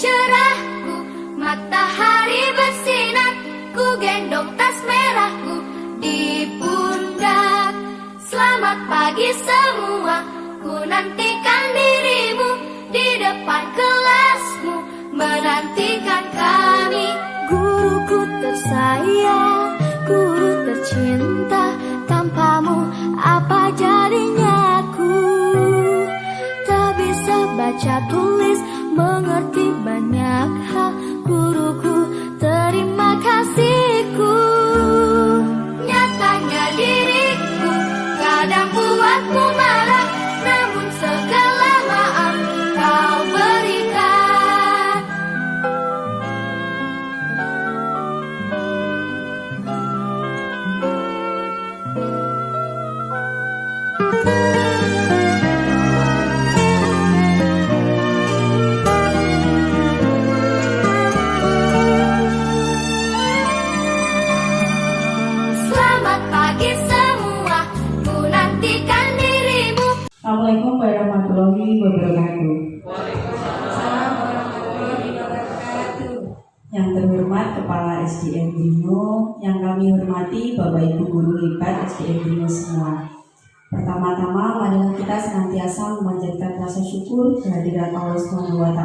cerahku, matahari bersinar, ku gendong tas merahku di pundak. Selamat pagi semua, ku nantikan dirimu di depan kelasmu, menantikan kami. Guruku tersayang, guru tercinta, tanpamu apa jadinya aku? Tak bisa baca tulis, mengerti banyak hal. Guruku, terima kasihku. Nyatanya diriku kadang buatmu marah, namun segala maaf kau berikan. Selamat pagi semua, ku nantikan dirimu. Assalamualaikum warahmatullahi wabarakatuh. Yang terhormat Kepala SDM Brimo, yang kami hormati Bapak Ibu Guru hebat SDM Brimo semua. Pertama-tama, marilah kita senantiasa memanjatkan rasa syukur kehadiran Allah SWT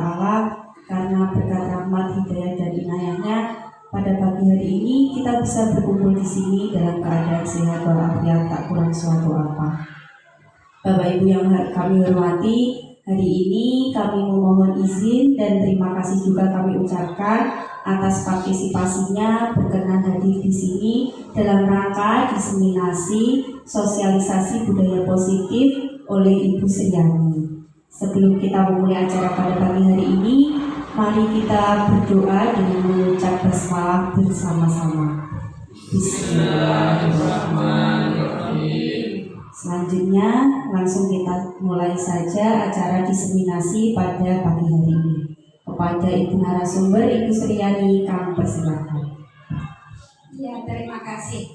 karena berkat rahmat, hidayah dan inayahnya pada pagi hari ini kita bisa berkumpul di sini dalam keadaan sehat walafiat, tak kurang suatu apa. Bapak Ibu yang kami hormati, hari ini kami memohon izin dan terima kasih juga kami ucapkan atas partisipasinya berkenan hadir di sini dalam rangka diseminasi sosialisasi budaya positif oleh Ibu Sriani. Sebelum kita memulai acara pada pagi hari ini, mari kita berdoa dengan mengucap basmalah bersama-sama. Bismillahirrahmanirrahim. Selanjutnya langsung kita mulai saja acara diseminasi pada pagi hari ini. Kepada Ibu narasumber, Ibu Sriani, kami persilakan. Ya, terima kasih.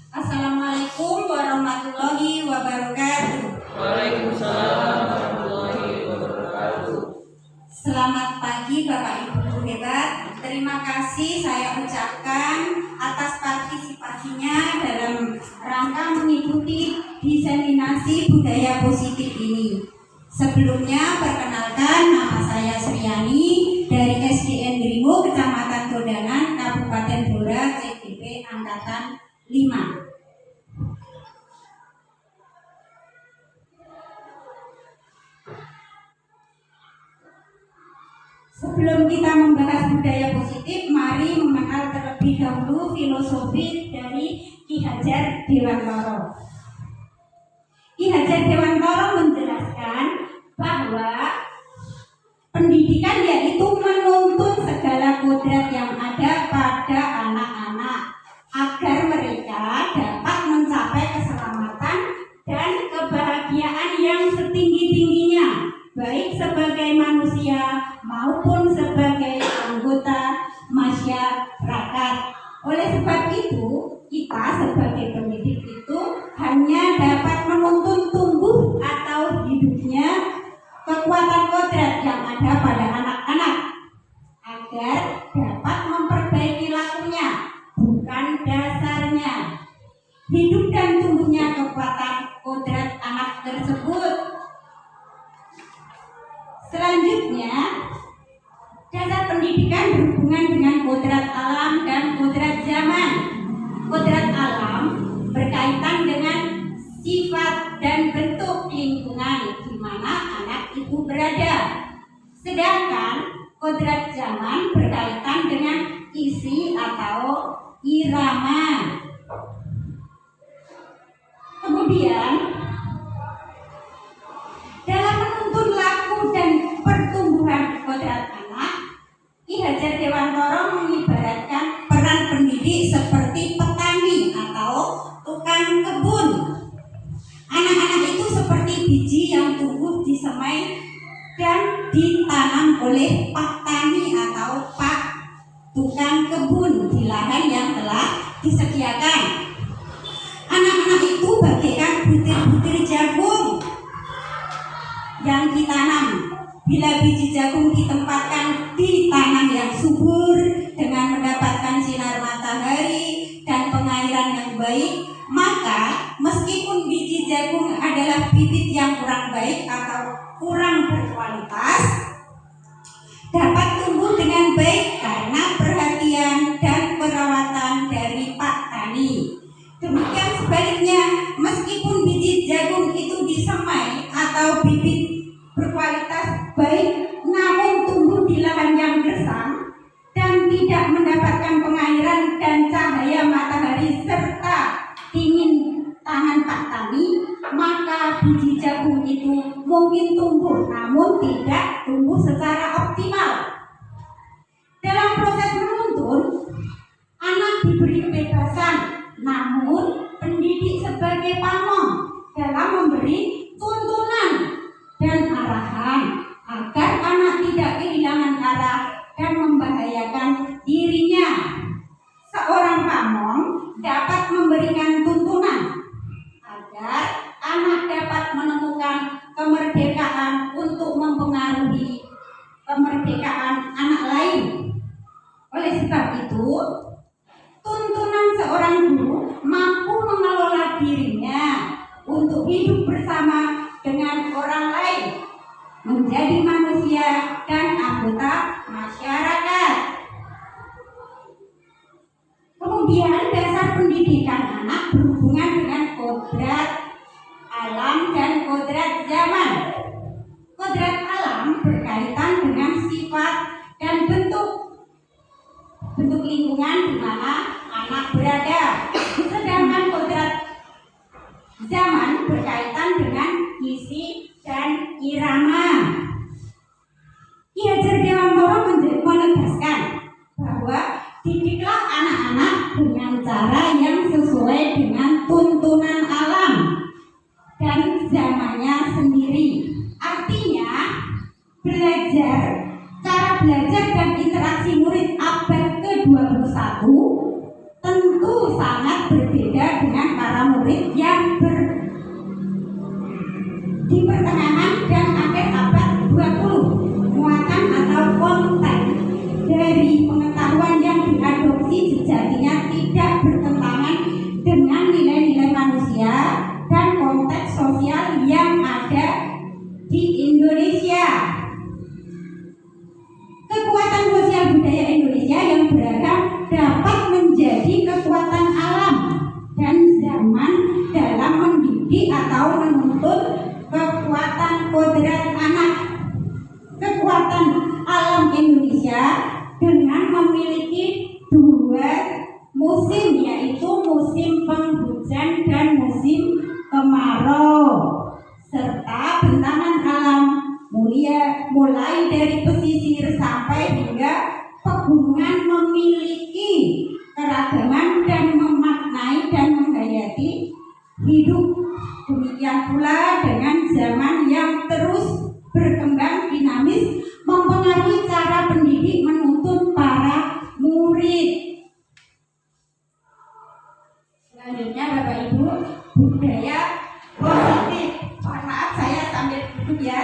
Assalamualaikum warahmatullahi wabarakatuh. Waalaikumsalam warahmatullahi wabarakatuh. Selamat pagi Bapak Ibu guru hebat. Terima kasih saya ucapkan atas partisipasinya dalam rangka mengikuti diseminasi budaya positif ini. Sebelumnya perkenalkan, nama saya Sriani dari SDN Brimo, Kecamatan Todanan, Kabupaten Blora, CDP Angkatan 5. Sebelum kita membahas budaya positif, mari mengenal terlebih dahulu filosofi dari Ki Hajar Dewantara. Ki Hajar Dewantara menjelaskan bahwa pendidikan yaitu menuntun segala kodrat yang ada pada anak-anak agar mereka dapat mencapai keselamatan dan kebahagiaan yang setinggi-tingginya, baik sebagai manusia maupun sebagai anggota masyarakat. Oleh sebab itu, kita sebagai pendidik itu hanya dapat menuntun tumbuh atau hidupnya kekuatan kodrat yang ada pada anak-anak agar dapat memperbaiki lakunya, bukan dasarnya. Hidup dan tumbuhnya kekuatan kodrat anak tersebut. Selanjutnya, dasar pendidikan berhubungan dengan kodrat alam dan kodrat zaman. Kodrat alam berkaitan dengan sifat dan bentuk lingkungan di mana anak itu berada. Sedangkan kodrat zaman berkaitan dengan isi atau irama. Kemudian, dalam menuntun laku dan pertumbuhan kodrat anak, Ki Hajar Dewantara mengibaratkan peran pendidik seperti petani atau tukang kebun. Anak-anak itu seperti biji yang tumbuh di semai dan ditanam oleh pak tani atau pak tukang kebun di lahan yang telah disediakan. Anak-anak itu bagaikan butir-butir jagung yang ditanam. Bila biji jagung ditempatkan di yang gersang dan tidak mendapatkan pengairan dan cahaya matahari serta dingin tangan Pak Tani, maka biji jagung itu mungkin tumbuh namun tidak tumbuh secara optimal. Dalam proses menuntun, anak diberi kebebasan, namun pendidik sebagai pamong dalam memberi tuntunan dan arahan agar anak tidak kehilangan arah dan membahayakan dirinya. Seorang pamong dapat memberikan tuntunan agar anak dapat menemukan kemerdekaan untuk mempengaruhi kemerdekaan anak lain. Oleh sebab itu, tuntunan seorang guru mampu mengelola dirinya untuk hidup bersama dengan orang lain, menjadi manusia dan anggota masyarakat. Kemudian dasar pendidikan anak berhubungan dengan kodrat alam dan kodrat zaman. Kodrat alam berkaitan dengan sifat dan bentuk lingkungan di mana anak berada. Sedangkan kodrat zaman berkaitan dengan isi dan irama. Ki Hajar Dewantara menegaskan bahwa didiklah anak-anak dengan cara yang sesuai dengan tuntunan alam dan zamannya sendiri. Artinya, cara belajar dan interaksi murid abad ke-21 tentu sangat berbeda dengan para murid yang di pertengahan dan akhir abad 20. Muatan atau konten dari pengetahuan yang diadopsi sejatinya tidak bertentangan dengan nilai-nilai manusia dan konteks sosial yang ada di Indonesia. Kekuatan sosial budaya Indonesia yang beragam dapat menjadi kekuatan alam dan zaman dalam mendidik atau menuntun kekuatan kodrat anak. Kekuatan alam Indonesia dengan memiliki dua musim, yaitu musim penghujan dan musim kemarau, serta bentangan alam mulai dari pesisir sampai hingga pegunungan memiliki keragaman dan memaknai dan menghayati hidup. Demikian pula dengan zaman yang terus berkembang dinamis mempengaruhi cara pendidik menuntun para murid. Selanjutnya Bapak Ibu, budaya positif. Mohon maaf saya sambil duduk ya.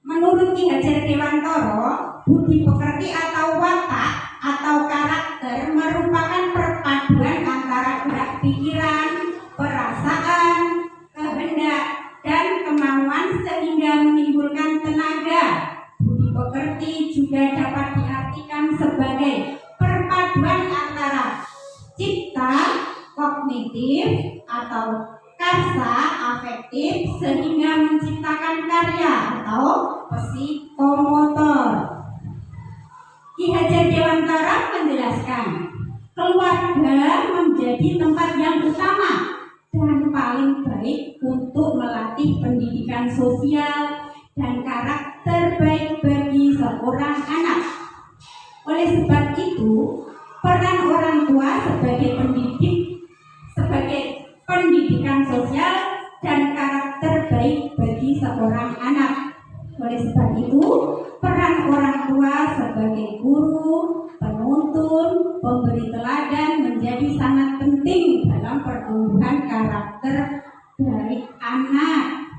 Menurut Ki Hajar Dewantara, budi pekerti atau watak atau karakter merupakan perpaduan antara gerak pikiran, perasaan, kehendak, dan kemauan sehingga menimbulkan tenaga. Budi pekerti juga dapat diartikan sebagai perpaduan antara cipta, kognitif, atau karsa, afektif, sehingga menciptakan karya atau psikomotor. Ki Hajar Dewantara menjelaskan, keluarga menjadi tempat yang utama dan paling baik untuk melatih pendidikan sosial dan karakter baik bagi seorang anak. Oleh sebab itu, peran orang tua sebagai pendidikan sosial dan karakter baik bagi seorang anak. Oleh sebab itu, peran orang tua sebagai guru, penuntun, pemberi teladan menjadi sangat penting dalam pertumbuhan karakter dari anak.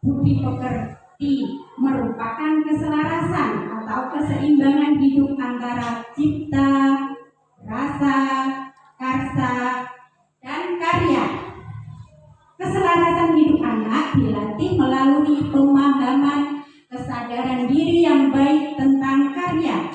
Budi pekerti merupakan keselarasan atau keseimbangan hidup antara cipta, rasa, karsa, dan karya. Keselarasan hidup anak dilatih melalui pemahaman kesadaran diri yang baik tentang karya,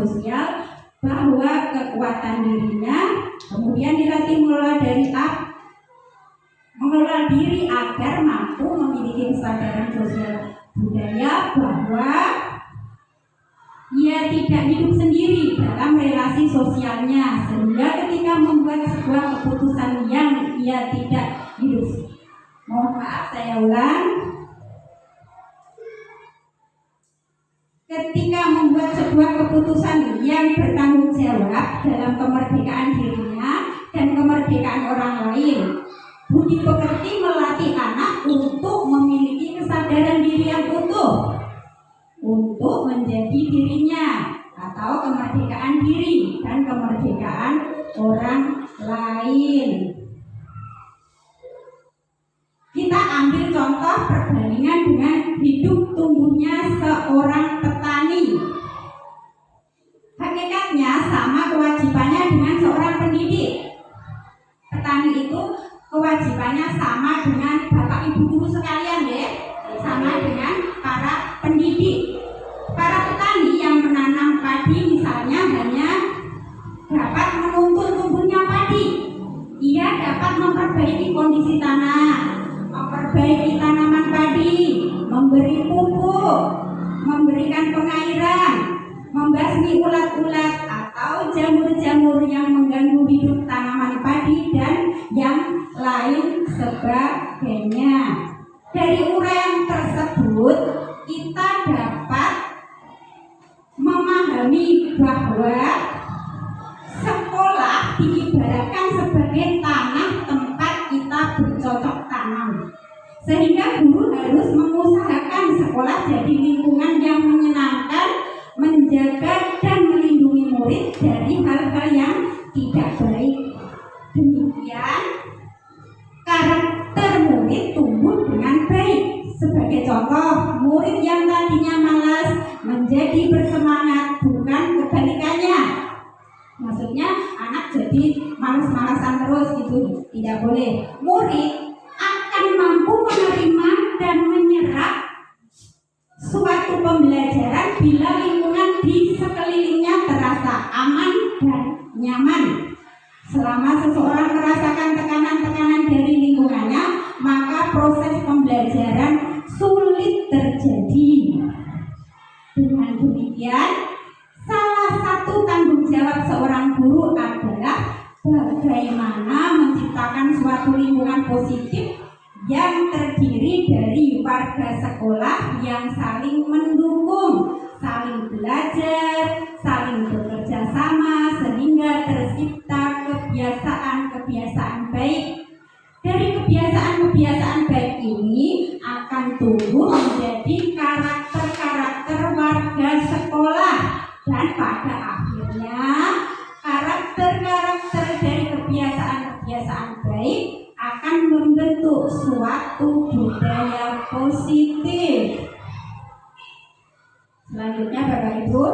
sosial bahwa kekuatan dirinya, kemudian dilatih mengelola diri agar mampu memiliki kesadaran sosial budaya bahwa ia tidak hidup sendiri dalam relasi sosialnya, sehingga ketika membuat sebuah keputusan yang ia tidak hidup. Mohon maaf, saya ulang. Ketika membuat sebuah keputusan yang bertanggung jawab dalam kemerdekaan dirinya dan kemerdekaan orang lain, budi pekerti melatih anak untuk memiliki kesadaran diri yang utuh, untuk menjadi dirinya atau kemerdekaan diri dan kemerdekaan orang lain. Kita ambil contoh perbandingan dengan hidup tumbuhnya seorang petani. Hakikatnya sama kewajibannya dengan seorang pendidik. Petani itu kewajibannya sama dengan Bapak Ibu guru sekalian ya, sama dengan para pendidik. Para petani yang menanam padi misalnya hanya dapat menuntun tumbuhnya padi. Ia dapat memperbaiki kondisi tanah, memperbaiki tanaman padi, memberi pupuk, memberikan pengairan, membasmi ulat-ulat atau jamur-jamur yang mengganggu hidup tanaman padi dan yang lain sebagainya. Dari uraian tersebut kita dapat memahami bahwa sekolah diibaratkan sebagai tanah tempat kita bercocok tanam, sehingga guru harus mengusahakan sekolah jadi lingkungan yang menyenangkan, menjaga dan melindungi murid dari hal-hal yang tidak baik. Demikian karakter murid tumbuh dengan baik. Sebagai contoh, murid yang tadinya malas menjadi bersemangat, bukan kebalikannya. Maksudnya anak jadi malas-malasan terus gitu, tidak boleh. Murid akan mampu menerima dan menyerap suatu pembelajaran bila lingkungan di sekelilingnya terasa aman dan nyaman. Selama seseorang merasakan tekanan-tekanan dari lingkungannya, maka proses pembelajaran sulit terjadi. Dengan demikian, salah satu tanggung jawab seorang guru adalah bagaimana menciptakan suatu lingkungan positif yang terdiri dari warga sekolah yang saling mendukung, saling belajar, saling bekerja sama, sehingga tercipta kebiasaan-kebiasaan baik. Dari kebiasaan-kebiasaan baik ini akan tumbuh menjadi karakter-karakter warga sekolah, dan pada akhirnya karakter-karakter dari kebiasaan-kebiasaan baik akan membentuk suatu budaya positif. Selanjutnya Bapak Ibu,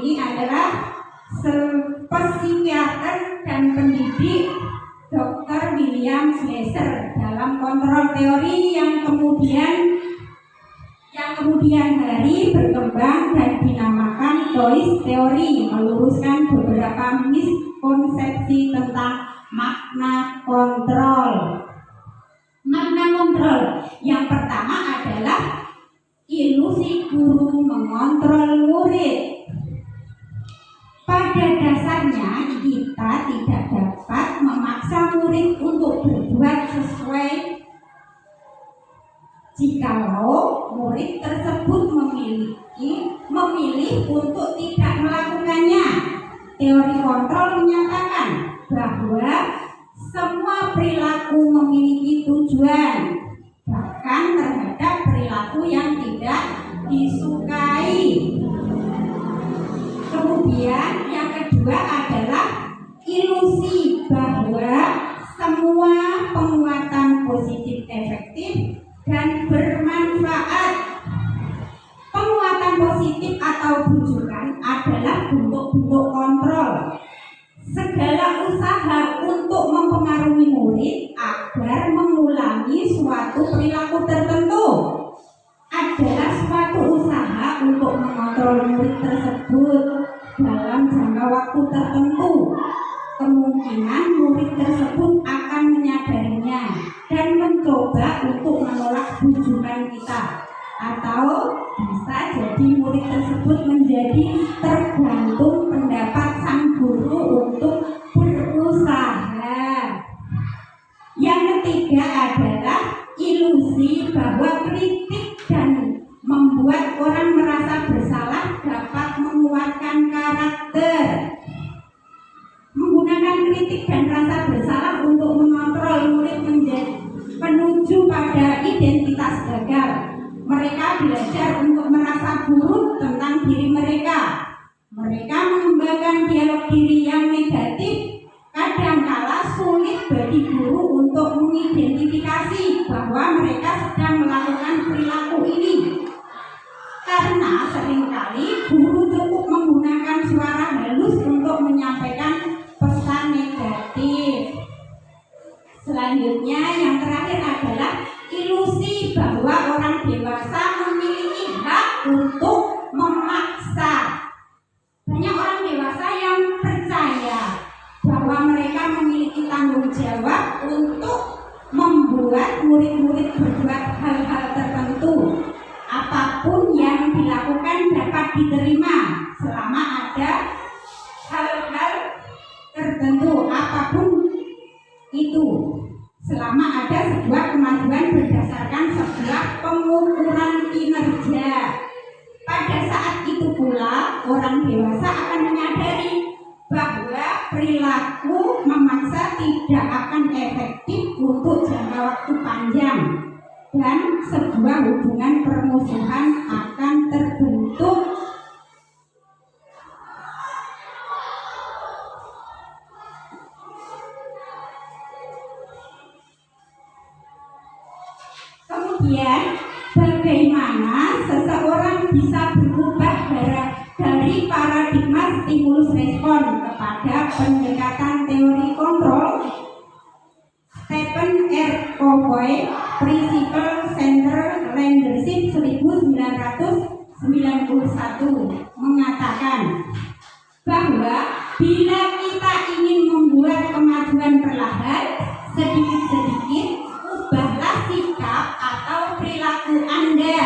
ini adalah psikiater dan pendidik Dr. William Glasser dalam kontrol teori yang kemudian hari berkembang dan dinamakan Toys Theory, meluruskan beberapa miskonsepsi tentang makna kontrol. Makna kontrol yang pertama adalah ilusi guru mengontrol murid. Pada dasarnya kita tidak dapat memaksa murid untuk berbuat sesuai jikalau murid tersebut memilih untuk tidak melakukannya. Teori kontrol menyatakan bahwa semua perilaku memiliki tujuan, bahkan terhadap perilaku yang tidak disukai. Kemudian yang kedua adalah ilusi bahwa semua penguatan positif efektif dan bermanfaat. Penguatan positif atau bujukan adalah bentuk-bentuk kontrol. Segala usaha untuk mempengaruhi murid agar mengulangi suatu perilaku tertentu adalah suatu usaha untuk mengontrol murid tersebut tersebut dalam jangka waktu tertentu, kemungkinan murid tersebut akan menyadarinya dan mencoba untuk menolak bujukan kita, atau bisa jadi murid tersebut menjadi tergantung pendapat sang guru untuk berusaha. Yang ketiga adalah ilusi bahwa kritik dan membuat orang merasa bersalah dapat menguatkan karakter. Menggunakan kritik dan rasa bersalah untuk mengontrol murid menuju pada identitas gagal. Mereka belajar untuk merasa buruk tentang diri mereka. Mereka mengembangkan dialog diri yang negatif. Kadangkala sulit bagi guru untuk mengidentifikasi bahwa mereka sedang melakukan perilaku ini, karena seringkali guru cukup menggunakan suara halus untuk menyampaikan pesan negatif. Selanjutnya yang terakhir adalah ilusi bahwa orang dewasa memiliki hak untuk memaksa. Banyak orang dewasa yang percaya bahwa mereka memiliki tanggung jawab untuk membuat murid-murid berbuat hal-hal tertentu. Apapun yang dilakukan dapat diterima selama ada hal-hal tertentu, apapun itu, selama ada sebuah kemajuan berdasarkan sebuah pengukuran kinerja. Pada saat itu pula orang dewasa akan menyadari bahwa perilaku memaksa tidak akan efektif untuk jangka waktu panjang dan sebuah hubungan permusuhan akan terbentuk. Kemudian, bagaimana seseorang bisa berubah dari paradigma stimulus respon kepada pendekatan teori kontrol? Stephen R. Covey, Principle Center Leadership 1991 mengatakan bahwa bila kita ingin membuat kemajuan perlahan, sedikit-sedikit, ubahlah sikap atau perilaku Anda.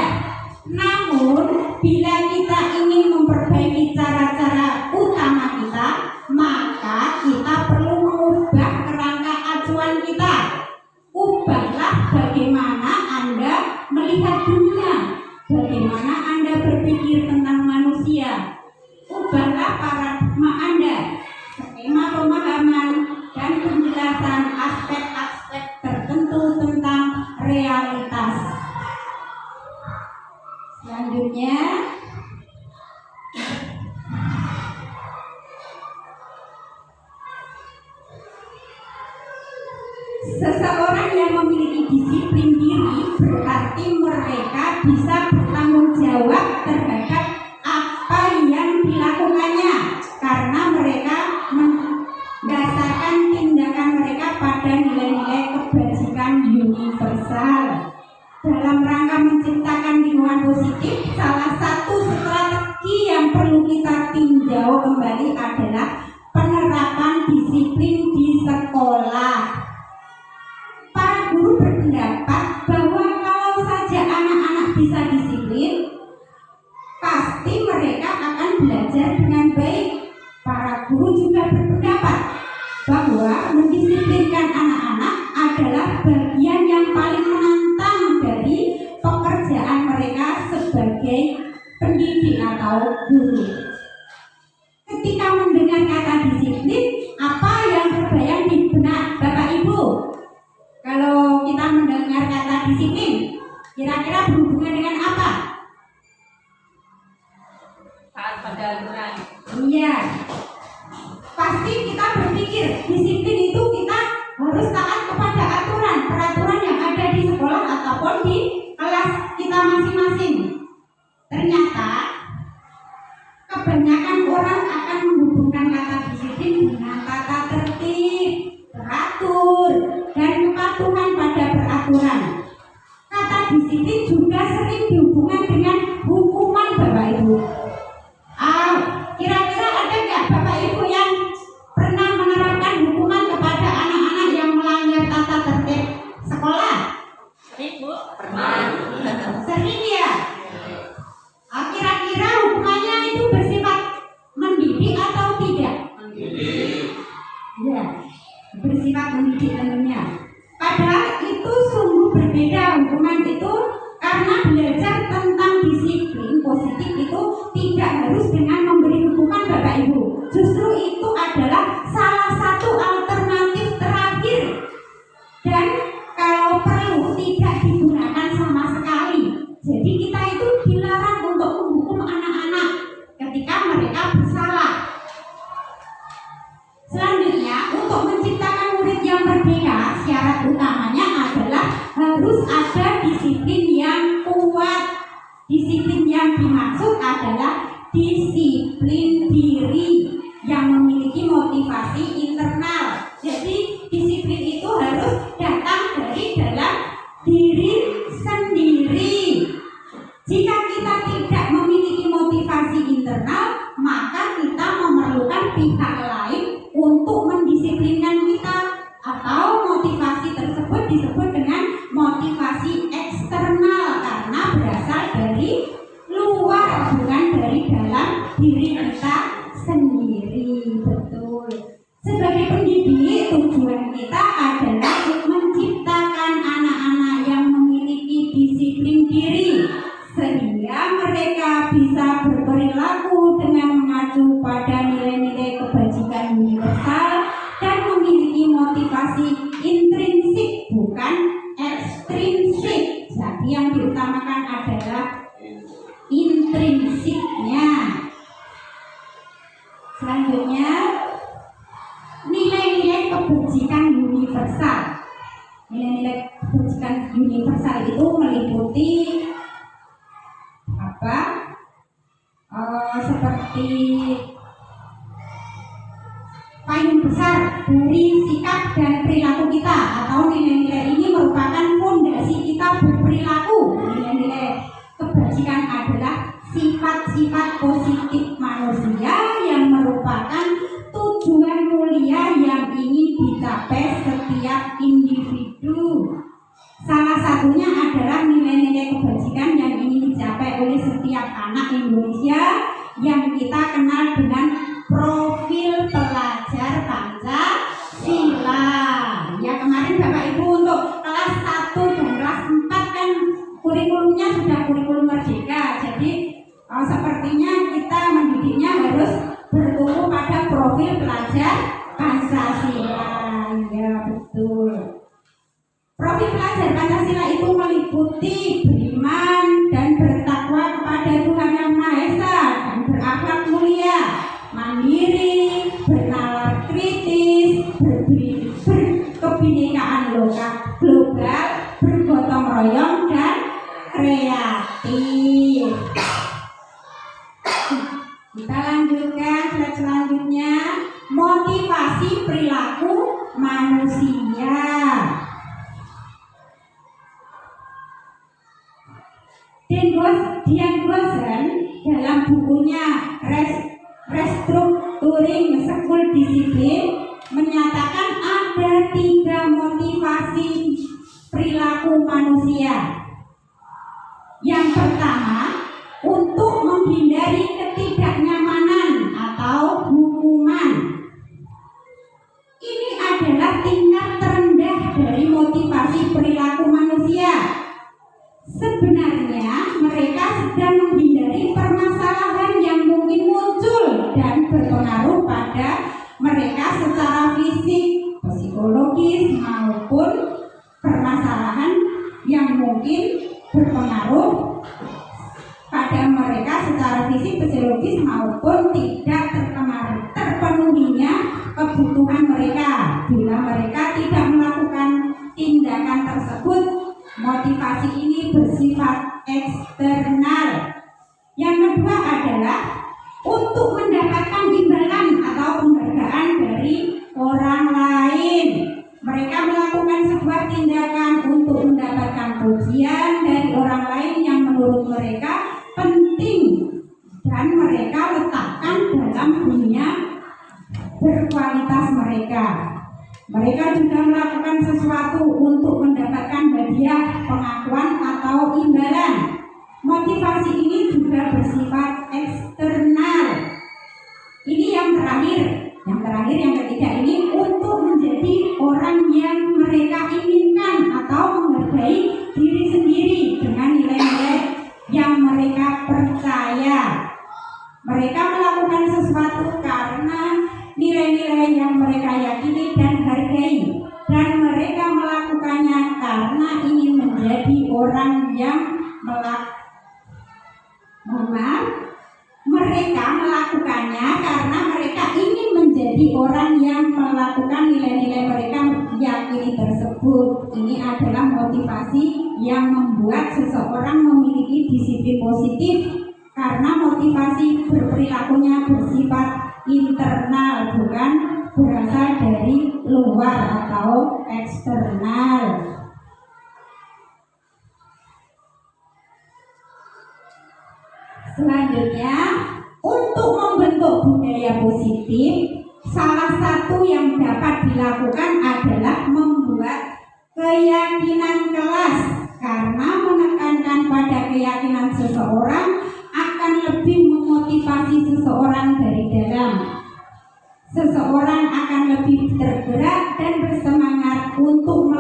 Namun, bila kita ingin memperbaiki cara-cara utama kita, maka kita perlu mengubah kerangka acuan kita. Ubahlah bagaimana Anda melihat dunia, bagaimana Anda berpikir tentang manusia. Ubahlah paradigma Anda, skema pemahaman, dan penjelasan aspek-aspek tertentu tentang realitas. Selanjutnya, seseorang yang memiliki disiplin diri berarti mereka bisa bertanggung jawab terhadap apa yang dilakukannya, karena mereka mendasarkan tindakan mereka pada nilai-nilai kebajikan universal. Dalam rangka menciptakan lingkungan positif, salah satu strategi yang perlu kita tinjau kembali adalah penerapan disiplin di sekolah. Para guru berpendapat bahwa kalau saja anak-anak bisa disiplin, pasti mereka akan belajar dengan baik. Para guru juga berpendapat bahwa mendisiplinkan anak-anak adalah bagian yang paling menantang dari pekerjaan mereka sebagai pendidik atau guru. Ketika mendengar kata disiplin, apa yang terbayang di benak Bapak Ibu? Kalau kita mendengar kata disiplin, kira-kira berhubungan dengan apa? Taat pada aturan. Iya, pasti kita berpikir disiplin itu kita harus taat kepada aturan, peraturan yang ada di sekolah ataupun di kelas kita masing-masing. Ternyata kebanyakan orang akan menghubungkan kata disiplin dengan kata tertib, teratur, dan kepatuhan pada peraturan. Kata disiplin juga sering dihubungkan dengan hukuman, Bapak Ibu. mendidik tentunya. Padahal itu sungguh berbeda hukuman itu, karena belajar tentang disiplin positif itu tidak harus dengan memberi hukuman Bapak Ibu. Justru itu adalah salah satu alternatif terakhir, dan kalau perlu tidak digunakan sama sekali. Jadi kita itu dilarang untuk menghukum anak-anak ketika mereka bersalah. Selanjutnya, untuk menciptakan murid yang merdeka, syarat utamanya adalah harus ada disiplin yang kuat. Disiplin yang dimaksud adalah disiplin diri yang memiliki motivasi internal. Jadi disiplin itu harus datang dari dalam diri sendiri. Jika kita tidak memiliki motivasi internal, maka kita memerlukan pihak lain untuk mendisiplinkan kita, atau motivasi tersebut disebut dengan motivasi eksternal karena berasal dari luar, bukan dari dalam diri kita sendiri. Betul. Sebagai pendidik, tujuan kita adalah menciptakan anak-anak yang memiliki disiplin diri, sehingga mereka bisa berperilaku dengan mengacu pada nilai-nilai kebajikan universal dan memiliki motivasi intrinsik bukan ekstrinsik. Jadi yang diutamakan adalah intrinsiknya. Selanjutnya, nilai-nilai kebajikan universal. Nilai-nilai kebajikan universal itu meliputi seperti payung besar dari sikap dan perilaku kita, atau nilai-nilai ini merupakan fondasi kita berperilaku. Nilai-nilai kebajikan adalah sifat-sifat positif manusia yang merupakan tujuan mulia yang ingin dicapai setiap individu. Salah satunya adalah nilai-nilai kebajikan yang ingin dicapai oleh setiap anak Indonesia yang kita kenal dengan profil pelajar Pancasila. Ya, kemarin Bapak Ibu untuk kelas 1 dan kelas 4 kan kurikulumnya sudah kurikulum merdeka. Jadi sepertinya kita mendidiknya harus bertumbuh pada profil pelajar Pancasila. Ya, betul. Profil pelajar Pancasila itu meliputi beriman dan bertakwa kepada Tuhan Yang Maha Esa dan berakhlak mulia, mandiri, bernalar kritis, berkebinekaan global, bergotong royong dan kreatif. Kita lanjutkan slide selanjutnya, motivasi perilaku manusia. Dian Gosen dalam bukunya Restructuring School Discipline menyatakan ada 3 motivasi perilaku manusia. Yang pertama, untuk menghindari ketidaknyamanan atau hukuman. Ini adalah tingkat terendah dari motivasi perilaku manusia. Sebenarnya mereka sedang menghindari permasalahan yang mungkin muncul dan berpengaruh pada mereka secara fisik, psikologis, maupun permasalahan yang mungkin berpengaruh pada mereka secara fisik, psikologis, maupun tidak terpenuhinya kebutuhan mereka. Bila mereka tidak melakukan tindakan tersebut, motivasi ini bersifat eksternal. Yang kedua adalah untuk mendapatkan imbalan atau penghargaan dari orang lain. Mereka melakukan sebuah tindakan untuk mendapatkan pujian dari orang lain yang menurut mereka penting dan mereka letakkan dalam dunia berkualitas mereka. Mereka juga melakukan sesuatu untuk mendapatkan hadiah, pengakuan atau imbalan. Motivasi ini juga bersifat eksternal. Ini yang terakhir yang ketiga ini untuk menjadi orang yang melakukan sesuatu karena nilai-nilai yang mereka yakini dan hargai, dan mereka melakukannya karena ingin menjadi orang yang mereka melakukannya karena mereka ingin menjadi orang yang melakukan nilai-nilai mereka yakini tersebut. Ini adalah motivasi yang membuat seseorang memiliki disiplin positif, karena motivasi berperilakunya bersifat internal, bukan berasal dari luar atau eksternal. Selanjutnya, untuk membentuk budaya positif, salah satu yang dapat dilakukan adalah membuat keyakinan kelas, karena menekankan pada keyakinan seseorang akan lebih memotivasi seseorang dari dalam. Seseorang akan lebih tergerak dan bersemangat untuk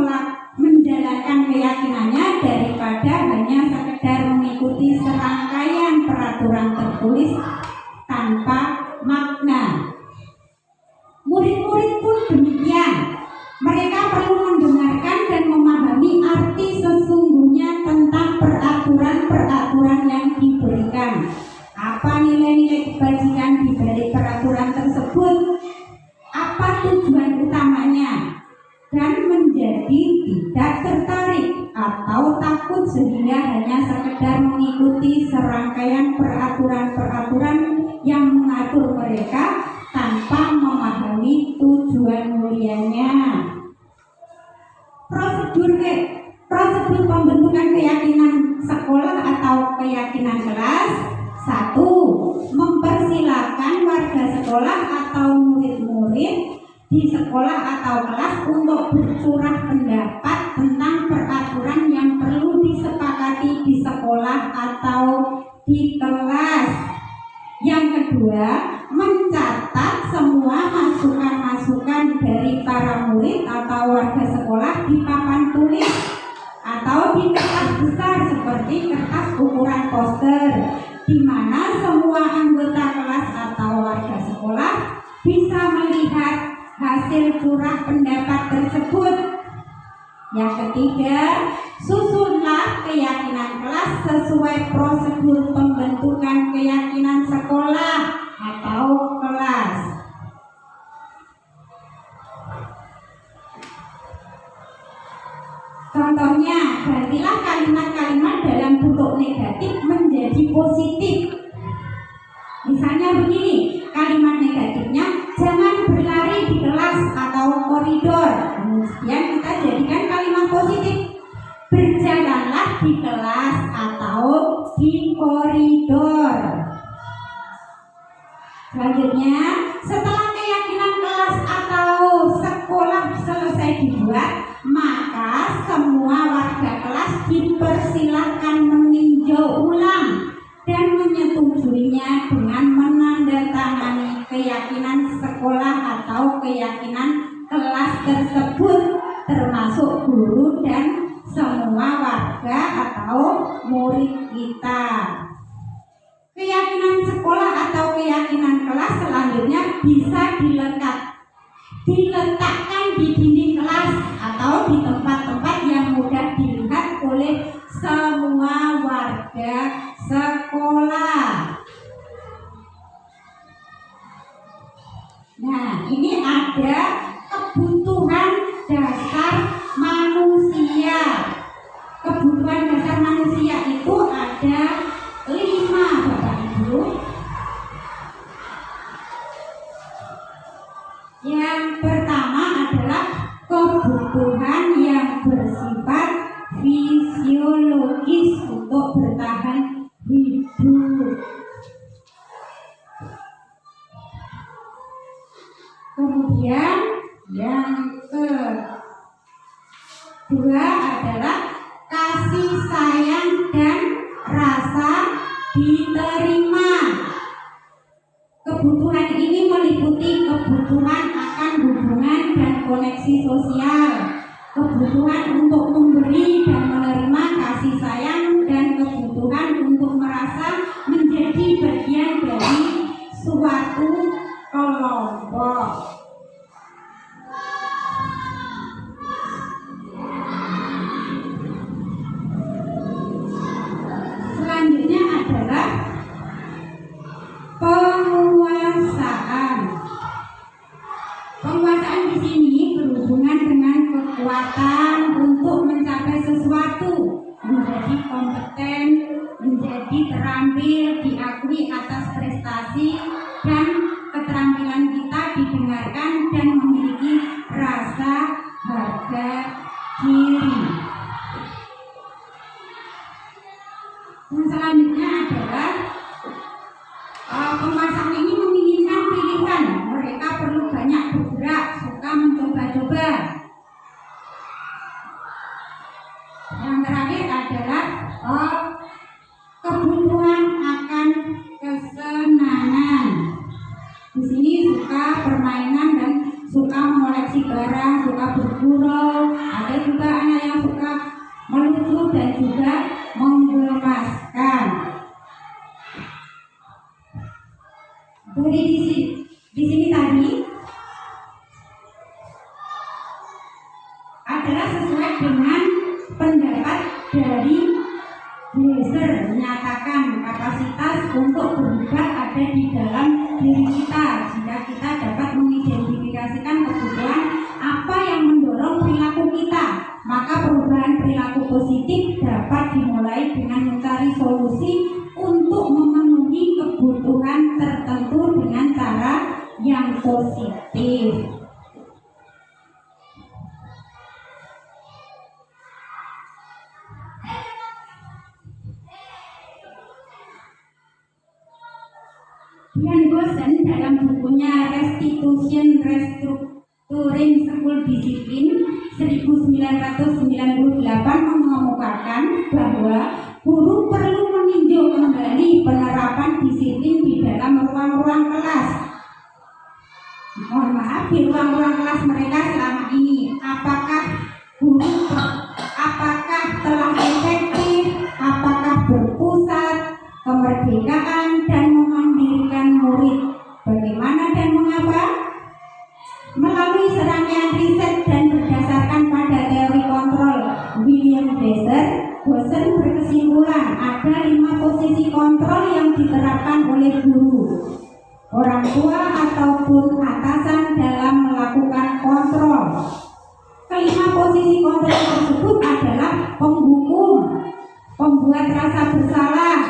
menjalankan keyakinannya daripada hanya sekedar mengikuti serangkaian peraturan tertulis tanpa makna. Murid-murid pun demikian. Mereka perlu mendengarkan dan memahami arti sesungguhnya tentang peraturan-peraturan yang diberikan. Apa nilai-nilai kebajikan di balik peraturan tersebut? Apa tujuan utamanya? Dan menjadi tidak tertarik atau takut sehingga hanya sekedar mengikuti serangkaian peraturan-peraturan yang mengatur mereka tanpa memahami tujuan mulianya. Prosedur pembentukan keyakinan sekolah atau keyakinan kelas. 1. Mempersilakan warga sekolah atau murid-murid di sekolah atau kelas untuk bercurah pendapat tentang peraturan yang perlu disepakati di sekolah atau di kelas. Yang kedua, mencatat semua masukan-masukan dari para murid atau warga sekolah di papan tulis atau di kertas besar seperti kertas ukuran poster, di mana semua anggota kelas atau warga sekolah bisa melihat hasil curah pendapat tersebut. Yang ketiga, susunlah keyakinan kelas sesuai prosedur pembentukan keyakinan sekolah atau kelas. Contohnya, gantilah kalimat-kalimat dalam bentuk negatif menjadi positif. Misalnya begini, kalimat negatifnya, jangan berlari di kelas atau koridor. Kemudian kita jadikan kalimat positif, berjalanlah di kelas atau di koridor. Selanjutnya, setelah keyakinan kelas atau sekolah selesai dibuat, maka semua warga kelas dipersilahkan meninjau ulang dan menyetujuinya dengan menandatangani keyakinan sekolah atau keyakinan kelas tersebut, termasuk guru dan semua warga atau murid kita. Keyakinan sekolah atau keyakinan kelas selanjutnya bisa diletakkan di dinding kelas atau di tempat-tempat yang mudah dilihat oleh semua warga sekolah. Nah, ini ada kebutuhan dasar manusia. Kebutuhan dasar manusia itu ada 5, Bapak Ibu. Yang pertama adalah kebutuhan yang bersifat fisiologis untuk bertahan hidup. Kemudian yang kedua adalah kasih sayang dan rasa diterima. Kebutuhan ini meliputi kebutuhan akan hubungan dan koneksi sosial, kebutuhan untuk memberi dan menerima kasih sayang, dan kebutuhan untuk merasa menjadi bagian dari suatu kelompok. Selanjutnya adalah penguasaan. Penguasaan di sini berhubungan dengan kekuatan untuk mencapai sesuatu, menjadi kompeten, menjadi terampil, diakui atas prestasi dan keterampilan kita didengarkan dan memiliki rasa harga diri. Dan selanjutnya adalah penguasaan ini menginginkan pilihan. Mereka perlu banyak bergerak, suka mencoba-coba. Yang terakhir adalah kebutuhan akan kesenangan. Di sini suka permainan dan suka mengoleksi barang, suka bergurau. Ada juga anak yang suka melucu dan juga menggemaskan. Jadi di sini tadi adalah sesuai dengan pendapat dari Glaser, menyatakan kapasitas untuk berubah ada di dalam diri kita. Jika kita dapat mengidentifikasikan kebutuhan apa yang mendorong perilaku kita, maka perubahan perilaku positif dapat dimulai dengan mencari solusi untuk memenuhi kebutuhan tertentu dengan cara yang positif. Ian Gosen dalam bukunya Restitution Restructuring School Discipline 1998 mengemukakan bahwa guru perlu meninjau kembali penerapan disiplin di dalam ruang-ruang kelas. Mohon maaf, di ruang-ruang kelas mereka selama ini, apakah telah efektif, apakah berpusat, kemerdekaan dan memandirikan murid. Bagaimana dan mengapa? Melalui serangkaian riset dan berdasarkan pada teori kontrol William Glaser, Gosen berkesimpulan ada 5 posisi kontrol yang diterapkan oleh guru, orang tua ataupun atasan dalam melakukan kontrol. Kelima posisi kontrol tersebut adalah penghukum, pembuat rasa bersalah,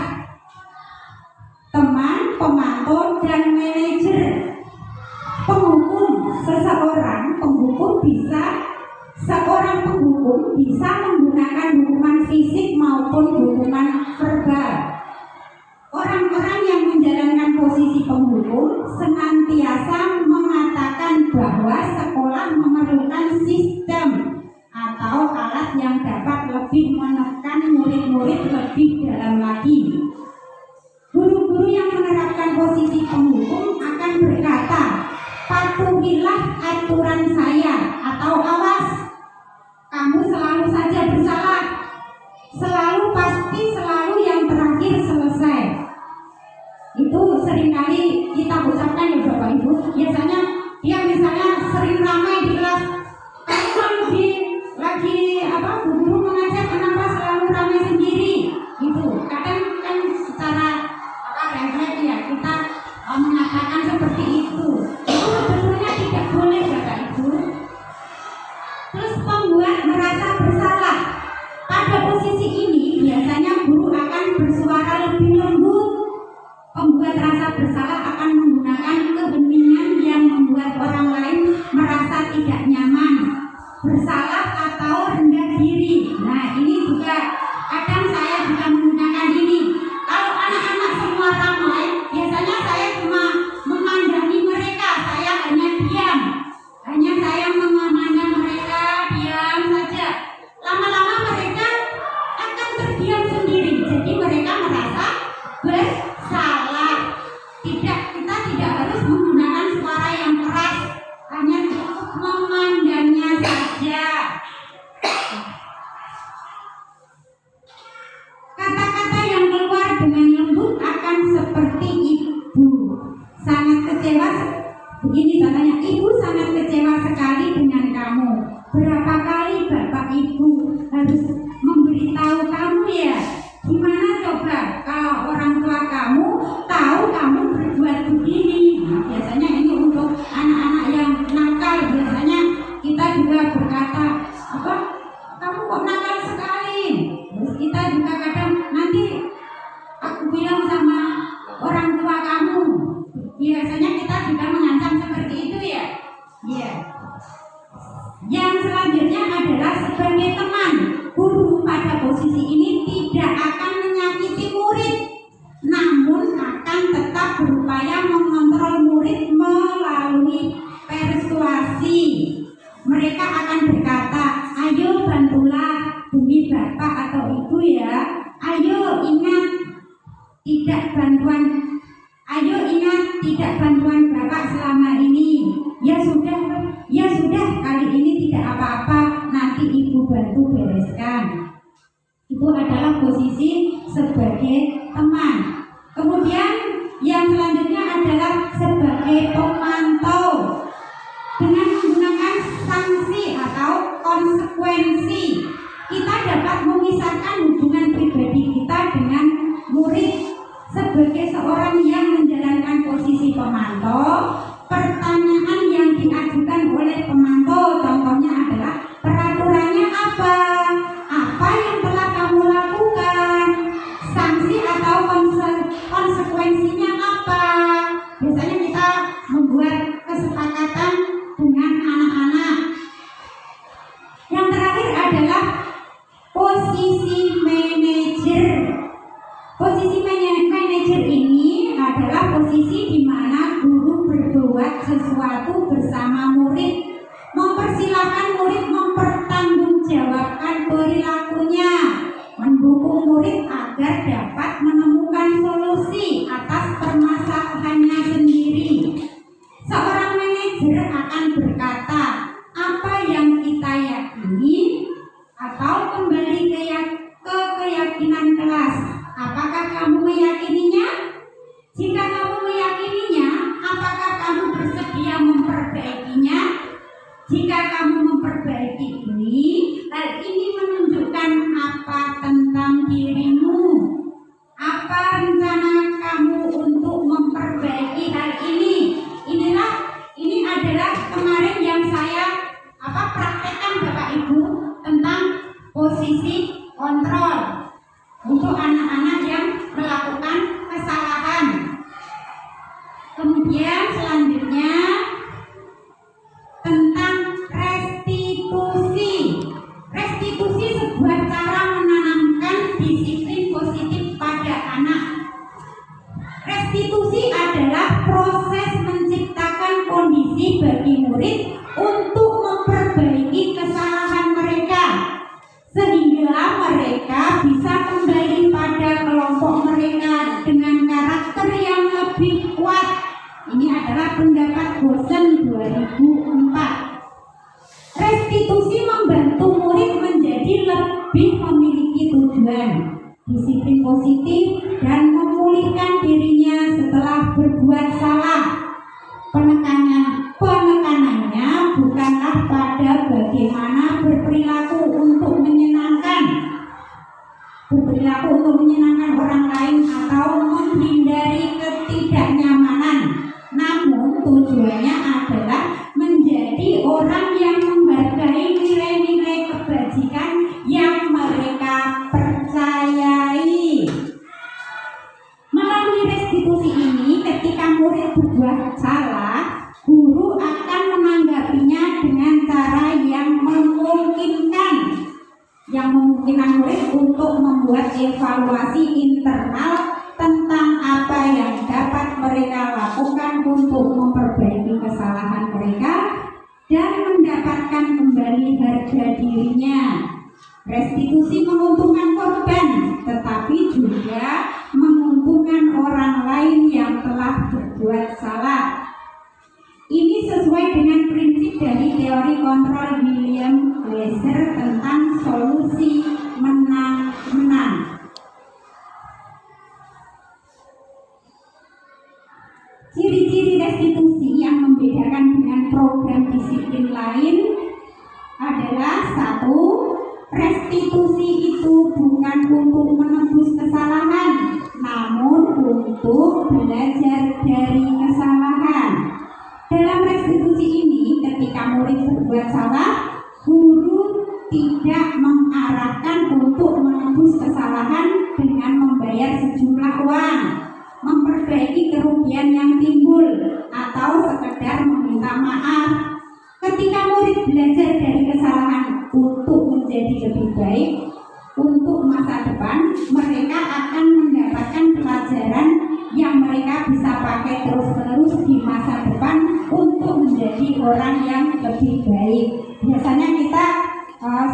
teman, pemantau, dan manajer. Seorang penghukum bisa menggunakan hukuman fisik maupun hukuman verbal. Orang-orang yang menjalankan posisi penghukum senantiasa mengatakan bahwa sekolah memerlukan sistem atau alat yang dapat lebih menekan murid-murid lebih dalam lagi. Guru-guru yang menerapkan posisi penghukum akan berkata, patuhilah aturan saya, atau awas, kamu selalu saja bersalah, selalu yang terakhir selesai. Itu seringkali kita ucapkan ya Bapak Ibu. Biasanya dia misalnya sering ramai di kelas, kalau lagi guru mengajar, kenapa selalu ramai sendiri? Itu kadang kan secara refleks ya kita mengatakan seperti itu. Itu sebetulnya tidak boleh Bapak Ibu. Terus pembuat merasa bersalah. Pada posisi ini biasanya guru akan bersuara lebih lembut. Pembuat rasa bersalah akan menggunakan kebeningan yang membuat orang lain merasa tidak nyaman, bersalah atau rendah diri. Nah, ini juga kadang saya juga menggunakan ini. Kalau anak-anak semua ramai, biasanya saya cuma memandangi mereka, saya hanya diam. Hanya saya memandang mereka, diam saja. Lama-lama mereka akan terdiam sendiri. Jadi mereka merasa bersalah. Kita tidak harus menggunakan suara yang keras, hanya cukup memandangnya saja. Kata-kata yang keluar dengan lembut akan seperti ibu. sangat kecewa. Begini contohnya, ibu sangat kecewa sekali dengan kamu. Berapa kali bapak ibu harus memberitahu kamu ya? Gimana coba kalau orang tua kamu tahu kamu berbuat begini? Nah, biasanya ini untuk anak-anak yang nakal. Biasanya kita juga berkata, apa? Kamu kok nakal sekali? Terus kita juga kadang nanti aku bilang sama orang tua kamu. Biasanya kita juga mengancam seperti itu ya. Iya. Yang selanjutnya adalah sebagai teman, guru pada posisi ini tidak akan menyakiti murid, namun akan tetap berupaya mengontrol murid melalui persuasi. Mereka akan berkata, ayo bantulah demi bapak atau ibu ya. Ayo ingat tidak bantuan bapak selama ini. Ya sudah, kali ini tidak apa-apa, nanti ibu bantu bereskan. Itu adalah posisi sebagai teman. Kemudian yang selanjutnya adalah sebagai pemantau. Dengan menggunakan sanksi atau konsekuensi, kita dapat memisahkan hubungan pribadi kita dengan murid. Sebagai seorang yang menjalankan posisi pemantau, pertanyaan yang diajukan oleh pemantau contohnya adalah peraturannya apa? Apa yang telah kamu lakukan? Sanksi atau konsekuensinya apa? Biasanya kita membuat kesepakatan dengan anak-anak. Yang terakhir adalah posisi manajer. Posisi manajer ini adalah posisi di mana guru berbuat sesuatu bersama murid, mempersilahkan murid mempertanggungjawabkan perilakunya, mendukung murid agar dapat menemukan solusi atas permasalahannya sendiri. Seorang manajer akan berkata, apa yang kita yakini atau kembali ke keyakinan kelas. Apakah kamu meyakininya? Jika kamu meyakininya, apakah kamu bersedia memperbaikinya? Jika kamu memperbaiki ini, hal ini menunjukkan apa tentang dirimu? Apa rencana kamu untuk memperbaiki hal ini? Ini adalah kemarin yang saya praktekkan Bapak Ibu tentang posisi kontrol untuk anak-anak yang melakukan kesalahan. Kemudian selanjutnya tentang restitusi. Restitusi sebuah cara menanamkan disiplin positif pada anak. Restitusi adalah proses menciptakan kondisi bagi murid untuk memperbaiki kesalahan mereka, sehingga mereka bisa kembali pada kelompok mereka dengan karakter yang lebih kuat. Ini adalah pendapat Bosen 2004. Restitusi membantu murid menjadi lebih memiliki tujuan, disiplin positif, dan memulihkan dirinya setelah berbuat salah. Penekanannya bukanlah pada bagaimana berperilaku untuk menyenangkan orang lain atau menghindari ketidaknyamanan, namun tujuannya adalah menjadi orang yang menghargai nilai-nilai kebajikan yang mereka percayai. Melalui restitusi ini, ketika murid berbuat salah, guru akan menanggapinya dengan cara yang memungkinkan murid untuk membuat evaluasi internal tentang apa yang dapat mereka lakukan untuk memperbaiki kesalahan mereka dan mendapatkan kembali harga dirinya. Restitusi menguntungkan korban, tetapi juga menguntungkan orang lain yang telah berbuat salah. Ini sesuai dengan prinsip dari teori kontrol William Glasser tentang solusi menang-menang. Ciri-ciri Ciri restitusi yang membedakan dengan program disiplin lain adalah satu, restitusi itu bukan untuk menebus kesalahan, namun untuk belajar dari kesalahan. Dalam restitusi ini, ketika murid berbuat salah, guru tidak mengarahkan untuk menebus kesalahan dengan membayar sejumlah uang, memperbaiki kerugian yang timbul, atau sekedar meminta maaf. Ketika murid belajar dari kesalahan untuk menjadi lebih baik untuk masa depan, mereka akan mendapatkan pelajaran yang mereka bisa pakai terus-menerus di masa depan untuk menjadi orang yang lebih baik. Biasanya kita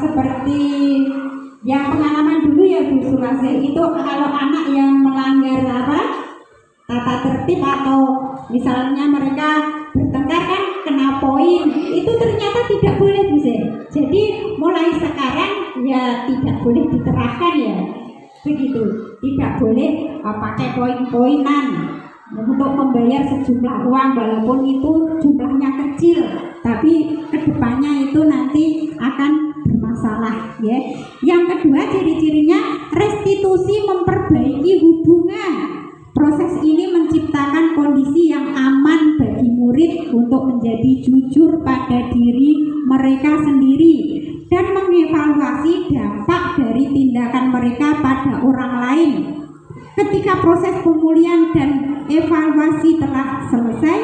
seperti yang pengalaman dulu ya Bu Sulase, itu kalau anak yang melanggar tata tertib atau misalnya mereka bertengkar kan kena poin, itu ternyata tidak boleh bisa. Jadi mulai sekarang ya tidak boleh diterapkan ya, begitu. Tidak boleh pakai poin-poinan untuk membayar sejumlah uang walaupun itu jumlahnya kecil, tapi kedepannya itu nanti akan bermasalah ya. Yang kedua, ciri-cirinya restitusi memperbaiki hubungan. Proses ini menciptakan kondisi yang aman bagi murid untuk menjadi jujur pada diri mereka sendiri dan mengevaluasi dampak dari tindakan mereka pada orang lain. Ketika proses pemulihan dan evaluasi telah selesai,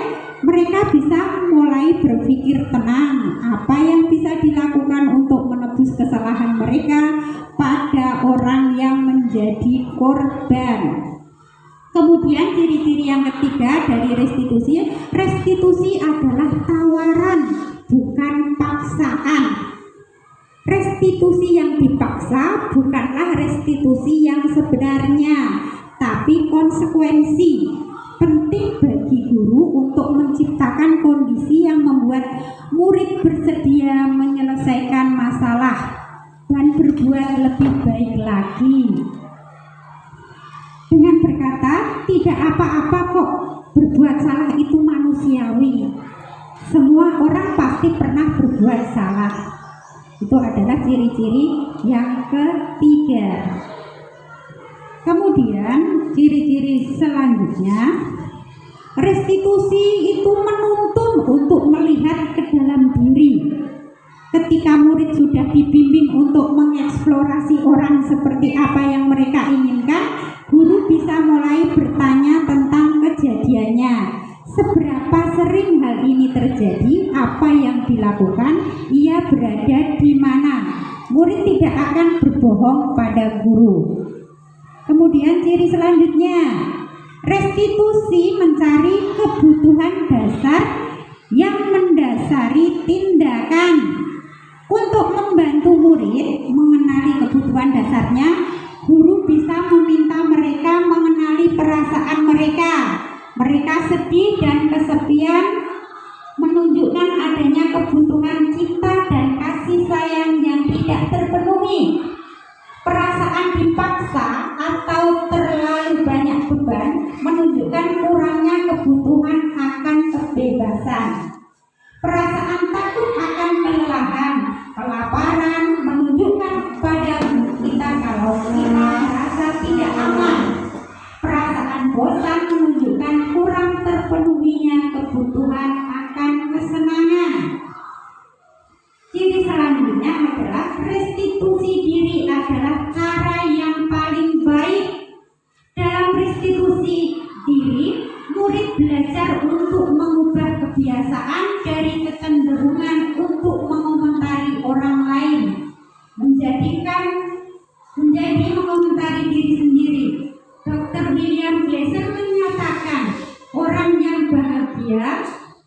mereka bisa mulai berpikir tenang apa yang bisa dilakukan untuk menebus kesalahan mereka pada orang yang menjadi korban. Kemudian ciri-ciri yang ketiga dari restitusi, restitusi adalah tawaran, bukan paksaan. Restitusi yang dipaksa bukanlah restitusi yang sebenarnya, tapi konsekuensi. Penting bagi guru untuk menciptakan kondisi yang membuat murid bersedia menyelesaikan masalah dan berbuat lebih baik lagi. Dengan berkata, tidak apa-apa kok, berbuat salah itu manusiawi. Semua orang pasti pernah berbuat salah. Itu adalah ciri-ciri yang ketiga. Kemudian ciri-ciri selanjutnya, restitusi itu menuntun untuk melihat ke dalam diri. Ketika murid sudah dibimbing untuk mengeksplorasi orang seperti apa yang mereka inginkan, guru bisa mulai bertanya tentang kejadiannya. Seberapa sering hal ini terjadi, apa yang dilakukan, ia berada di mana. Murid tidak akan berbohong pada guru. Kemudian ciri selanjutnya, restitusi mencari kebutuhan dasar yang mendasari tindakan. Untuk membantu murid mengenali kebutuhan dasarnya, guru bisa meminta mereka mengenali perasaan mereka. Mereka sedih dan kesepian, menunjukkan adanya kebutuhan cinta dan kasih sayang yang tidak terpenuhi. Perasaan dipaksa atau terlalu banyak beban menunjukkan kurangnya kebutuhan akan kebebasan. Perasaan takut akan kelelahan, kelaparan menunjukkan pada kita kalau kita merasa tidak aman. Perasaan bosan menunjukkan kurang terpenuhinya kebutuhan akan kesenangan. Ciri selanjutnya adalah restitusi diri adalah cara yang paling baik. Dalam restitusi diri, murid belajar untuk mengubah kebiasaan dari kecenderungan untuk mengomentari orang lain menjadi mengomentari diri sendiri. Dr. William Glasser menyatakan orang yang bahagia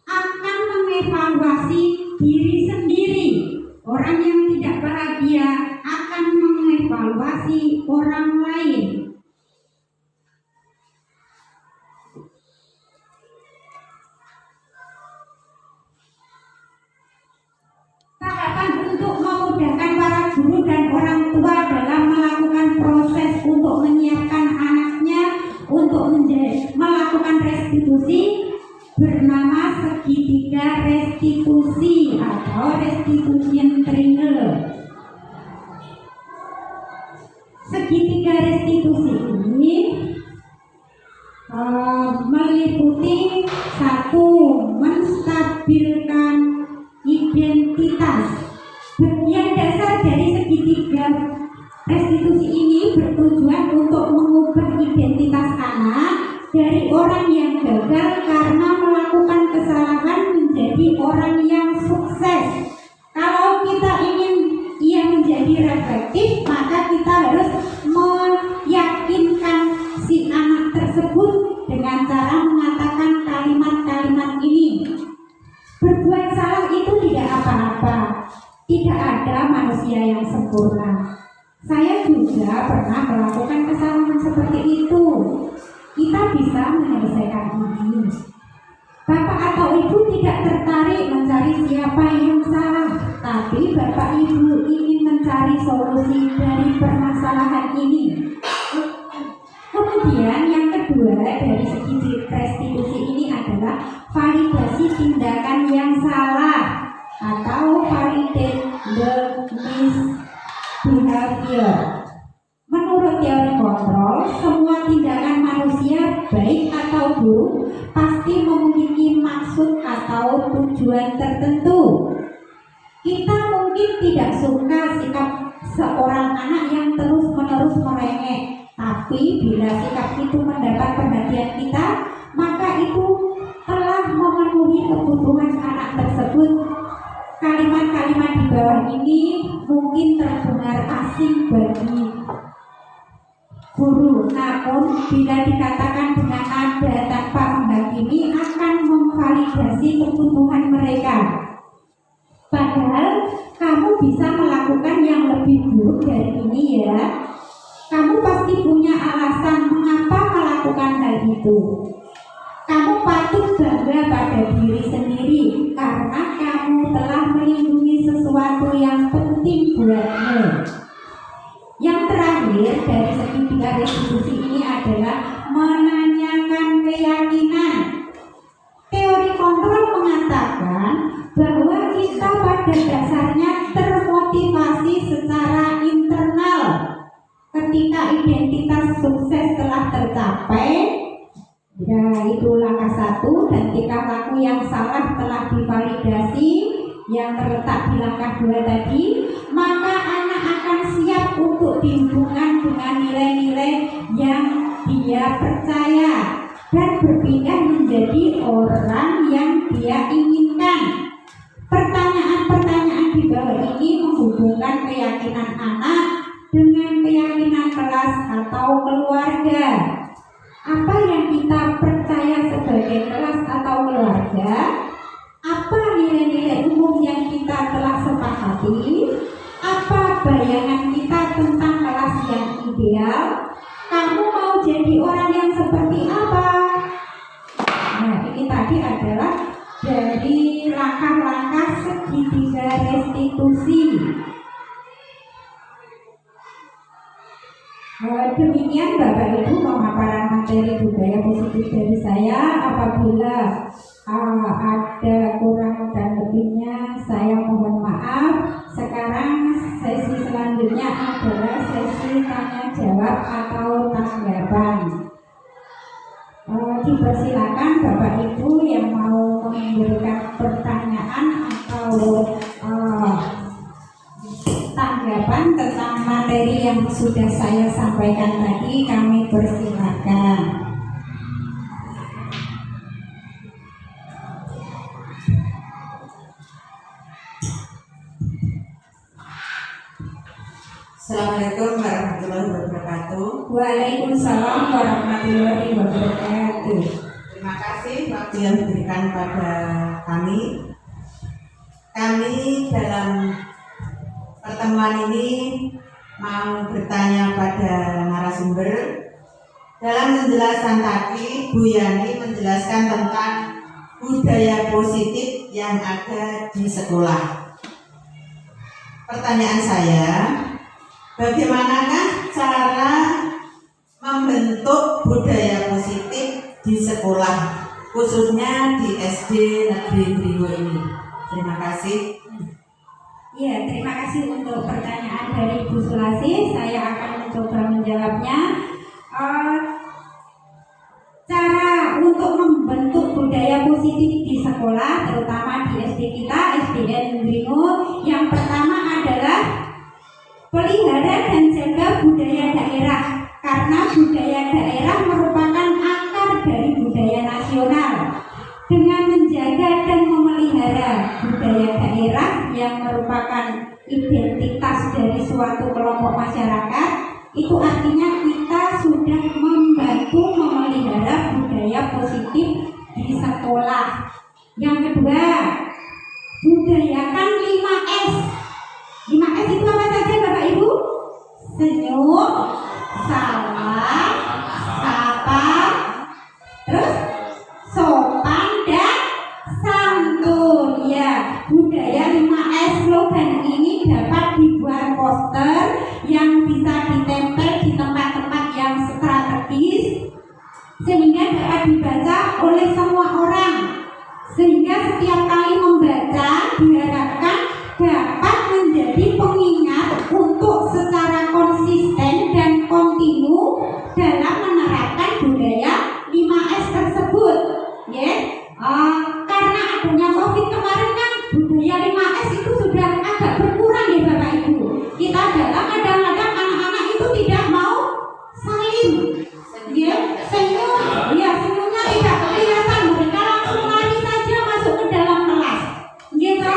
akan mengevaluasi diri sendiri. Orang yang tidak bahagia akan mengevaluasi orang lain. Tahapan untuk memudahkan para guru dan orang tua dalam melakukan proses untuk menyiapkan anaknya untuk melakukan restitusi bernama segitiga restitusi atau restitution triangle. Segitiga restitusi ini meliputi satu, menstabilkan identitas. Bagian dasar dari segitiga restitusi ini bertujuan untuk mengubah identitas anak dari orang yang gagal karena melakukan kesalahan menjadi orang yang sukses. Kalau kita ingin ia menjadi reflektif, maka kita harus meyakinkan si anak tersebut dengan cara mengatakan kalimat-kalimat ini. Berbuat salah itu tidak apa-apa. Tidak ada manusia yang sempurna. Saya juga pernah melakukan kesalahan seperti itu. Kita bisa menyelesaikan ini. Bapak atau ibu tidak tertarik mencari siapa yang salah, tapi bapak ibu ingin mencari solusi dari permasalahan ini. Kemudian yang kedua dari segi restitusi ini adalah validasi tindakan yang salah atau validate the misbehavior. Menurut teori kontrol, semua tindakan manusia baik atau buruk pasti memiliki maksud atau tujuan tertentu. Kita mungkin tidak suka sikap seorang anak yang terus-menerus merengek, tapi bila sikap itu mendapat perhatian kita, maka itu telah memenuhi kebutuhan anak tersebut. Kalimat-kalimat di bawah ini mungkin terdengar asing bagi guru, namun bila dikatakan dengan nada tanpa menghakimi akan memvalidasi kebutuhan mereka. Padahal kamu bisa melakukan yang lebih buruk dari ini ya. Kamu pasti punya alasan mengapa melakukan hal itu. Kamu patut bangga pada diri sendiri karena kamu telah melindungi sesuatu yang penting buatmu. Yang terakhir dari segitiga restitusi ini adalah menanyakan keyakinan. Teori kontrol mengatakan bahwa kita pada dasarnya termotivasi secara internal. Ketika identitas sukses telah tercapai, ya itu langkah satu, dan tingkah laku yang salah telah divalidasi yang terletak di langkah 2 tadi, maka anak akan siap untuk dihubungkan dengan nilai-nilai yang dia percaya dan berpindah menjadi orang yang dia inginkan. Pertanyaan-pertanyaan di bawah ini menghubungkan keyakinan anak dengan keyakinan kelas atau keluarga. Apa yang kita percaya sebagai kelas atau keluarga? Apa nilai-nilai umum yang kita telah sepakati? Apa bayangan kita tentang kelas yang ideal? Kamu mau jadi orang yang seperti apa? Nah, ini tadi adalah dari langkah-langkah segitiga restitusi. Demikian Bapak Ibu pemaparan materi budaya positif dari saya. Apabila ada kurang dan lebihnya saya mohon maaf. Sekarang sesi selanjutnya adalah sesi tanya jawab atau tanggapan. Dipersilakan Bapak Ibu yang mau memberikan pertanyaan atau tanggapan tentang materi yang sudah saya sampaikan tadi, kami persilakan. Assalamualaikum warahmatullahi wabarakatuh. Waalaikumsalam warahmatullahi wabarakatuh. Terima kasih waktu yang diberikan pada kami. Kami dalam pertemuan ini mau bertanya pada narasumber. Dalam penjelasan tadi, Bu Yani menjelaskan tentang budaya positif yang ada di sekolah. Pertanyaan saya, bagaimanakah cara membentuk budaya positif di sekolah, khususnya di SD Negeri Dringo ini. Terima kasih. Ya, terima kasih untuk pertanyaan dari Bu Sulasi. Saya akan mencoba menjawabnya. Cara untuk membentuk budaya positif di sekolah, terutama di SD kita, SDN Dringo, yang pertama adalah pelihara dan jaga budaya daerah. Karena budaya daerah merupakan akar dari budaya nasional. Dengan menjaga dan memelihara budaya daerah yang merupakan identitas dari suatu kelompok masyarakat, itu artinya kita sudah membantu memelihara budaya positif di sekolah. Yang kedua, budayakan 5S. 5S itu apa saja Bapak Ibu? Senyum, salam, sapa, terus sopan dan santun. Ya, budaya 5S slogan ini dapat dibuat poster yang bisa ditempel di tempat-tempat yang strategis sehingga dapat dibaca oleh semua orang. Sehingga setiap kali membaca diharapkan dapat menjadi pengingat untuk secara konsisten dan kontinu dalam menerapkan budaya 5S tersebut. Ya, karena adanya COVID kemarin kan budaya 5S itu sudah agak berkurang ya Bapak Ibu. Kita adalah kadang-kadang anak-anak itu tidak mau salim, ya, senyum, ya senyumnya tidak kelihatan, mereka langsung lari saja masuk ke dalam kelas, gitu.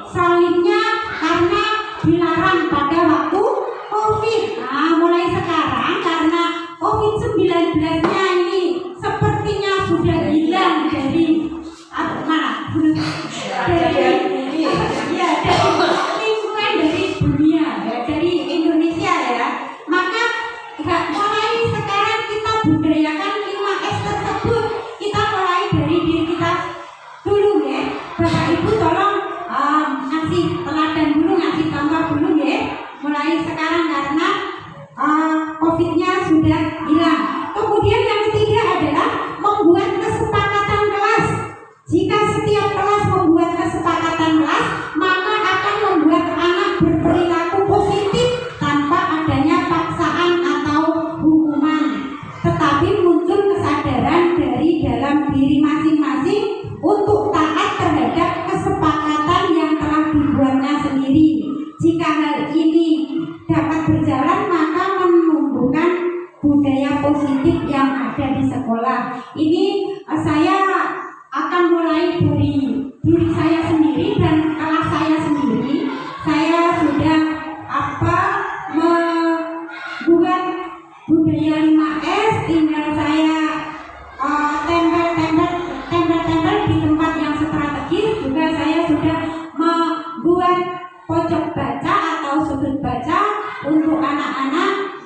Salimnya karena dilarang pada waktu COVID. Nah, mulai sekarang karena COVID-19-nya ini sepertinya sudah hilang dari dari lingkungan dari dunia, ya, dari Indonesia ya. Maka mulai sekarang kita budayakan 5S tersebut. Kita mulai dari diri kita dulu ya. Bapak Ibu tolong ngasih teladan dulu, ngasih contoh dulu ya. Mulai sekarang karena COVID-nya sudah hilang. Kemudian yang ketiga adalah membuat kesepakatan kelas. Jika setiap kelas membuat kesepakatan kelas, maka akan membuat anak berperilaku positif tanpa adanya paksaan atau hukuman. Tetapi muncul kesadaran dari dalam diri masing-masing untuk taat terhadap kesepakatan yang telah dibuatnya sendiri. Jika hal ini dapat berjalan, maka menumbuhkan budaya positif yang ada di sekolah. Ini saya akan mulai dari diri saya sendiri dan kelas saya sendiri. Saya sudah membuat budaya 5S, tinggal saya tempel-tempel di tempat yang strategis. Juga saya sudah membuat pojok baca atau sudut baca untuk anak-anak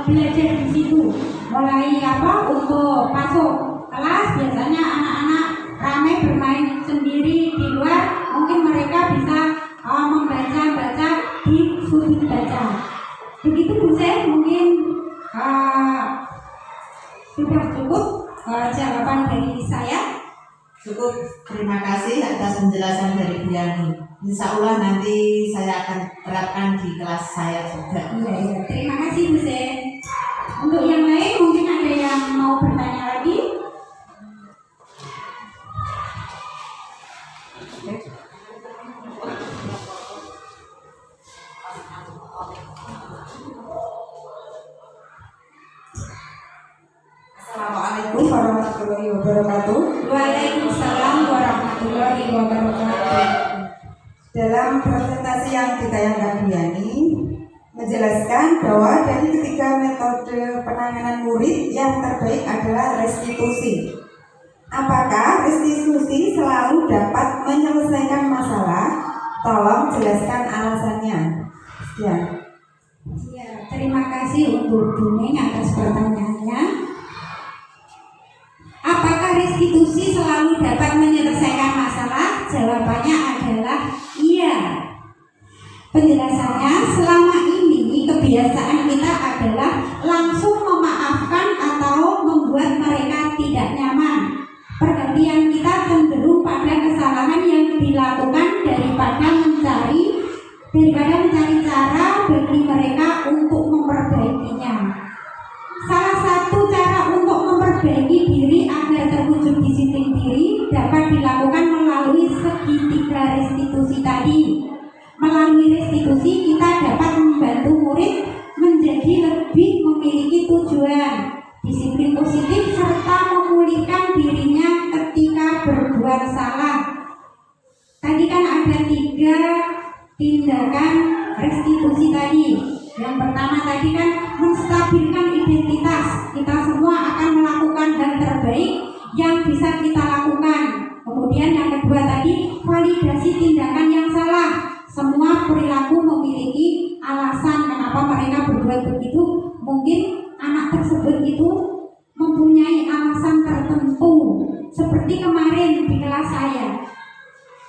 belajar di situ. Mulai untuk masuk kelas, biasanya anak-anak ramai bermain sendiri di luar, mungkin mereka bisa membaca-baca di sudut baca. Begitu Bu Sen, mungkin sudah cukup jawaban dari saya. Cukup, terima kasih atas penjelasan dari Bu Yani. Insya Allah nanti saya akan terapkan di kelas saya juga. Iya, terima kasih Bu Sen. Untuk yang lain mungkin ada yang mau bertanya lagi? Assalamualaikum warahmatullahi wabarakatuh. Waalaikumsalam warahmatullahi wabarakatuh. Dalam presentasi yang ditayangkan Bu Yani menjelaskan bahwa dari ketiga metode penanganan murid yang terbaik adalah restitusi. Apakah restitusi selalu dapat menyelesaikan masalah? Tolong jelaskan alasannya. Ya. Ya, terima kasih untuk Bu Ning atas pertanyaannya. Apakah restitusi selalu dapat menyelesaikan masalah? Jawabannya adalah iya. Penjelasannya, selama ini kebiasaan kita adalah langsung memaafkan atau membuat mereka tidak nyaman. diri mereka untuk memperbaikinya. Salah satu cara untuk memperbaiki diri agar terwujud disiplin diri dapat dilakukan melalui segitiga restitusi tadi. Melalui restitusi kita dapat membantu murid menjadi lebih memiliki tujuan, disiplin positif, serta memulihkan dirinya ketika berbuat salah. Tadi kan ada 3 tindakan restitusi tadi. Yang pertama tadi kan menstabilkan identitas. Kita semua akan melakukan hal terbaik yang bisa kita lakukan. Kemudian yang kedua tadi validasi tindakan yang salah. Semua perilaku memiliki alasan kenapa mereka berbuat begitu. Mungkin anak tersebut itu mempunyai alasan tertentu. Seperti kemarin di kelas saya,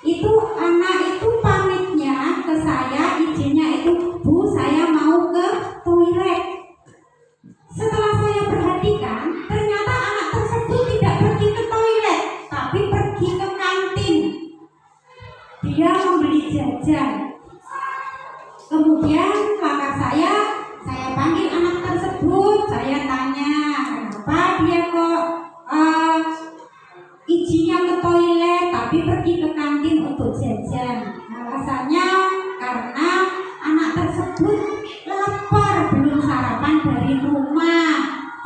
itu anak itu pamitnya ke saya, izinnya itu, Bu, saya mau ke toilet. Setelah saya perhatikan, ternyata anak tersebut tidak pergi ke toilet, tapi pergi ke kantin. Dia membeli jajan. Kemudian kakak saya panggil anak tersebut, saya tanya kenapa dia kok izinnya ke toilet tapi pergi ke kantin untuk jajan. Alasannya karena anak tersebut lapar, belum sarapan dari rumah,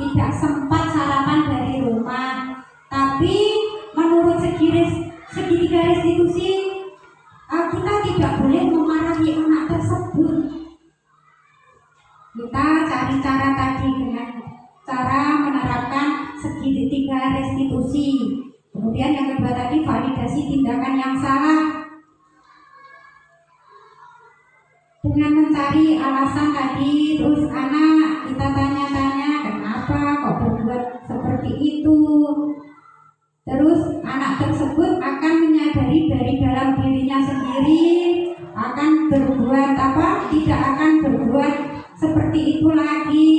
tidak sempat sarapan dari rumah. Tapi menurut segitiga restitusi, kita tidak boleh memarahi anak tersebut. Kita cari cara tadi dengan cara menerapkan segitiga restitusi. Kemudian yang kedua tadi validasi tindakan yang salah. Dengan mencari alasan tadi, terus anak kita tanya-tanya kenapa kok berbuat seperti itu. Terus anak tersebut akan menyadari dari dalam dirinya sendiri akan berbuat tidak akan berbuat seperti itu lagi,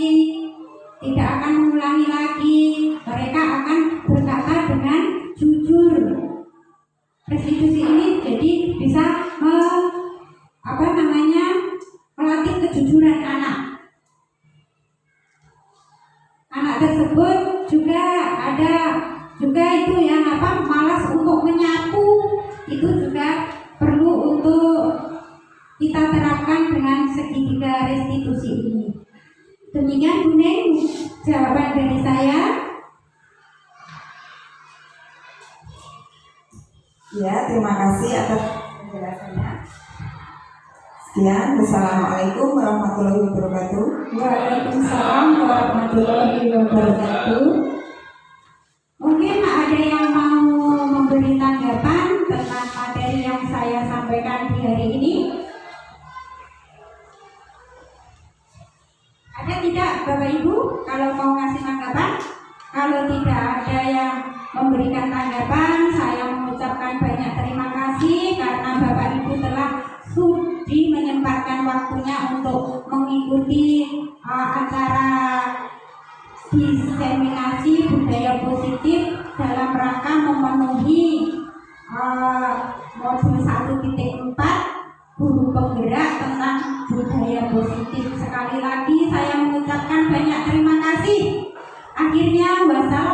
tidak akan mengulangi lagi. Mereka akan berkata dengan jujur. Restitusi ini jadi bisa melatih kejujuran anak. Anak tersebut juga ada itu yang malas untuk menyapu, itu juga perlu untuk kita terapkan dengan segitiga restitusi ini. Demikian Bu Neng jawaban dari saya. Ya, terima kasih atas penjelasannya. Sekian, wassalamualaikum warahmatullahi wabarakatuh. Waalaikumsalam warahmatullahi wabarakatuh. Mungkin ada yang mau memberi tanggapan tentang materi yang saya sampaikan di hari ini? Ada tidak Bapak Ibu? Kalau mau ngasih tanggapan? Kalau tidak ada yang memberikan tanggapan, saya mengucapkan banyak terima kasih karena Bapak Ibu telah sudi menyempatkan waktunya untuk mengikuti acara diseminasi budaya positif dalam rangka memenuhi modul 1.4 guru penggerak tentang budaya positif. Sekali lagi saya mengucapkan banyak terima kasih. Akhirnya wassalamualaikum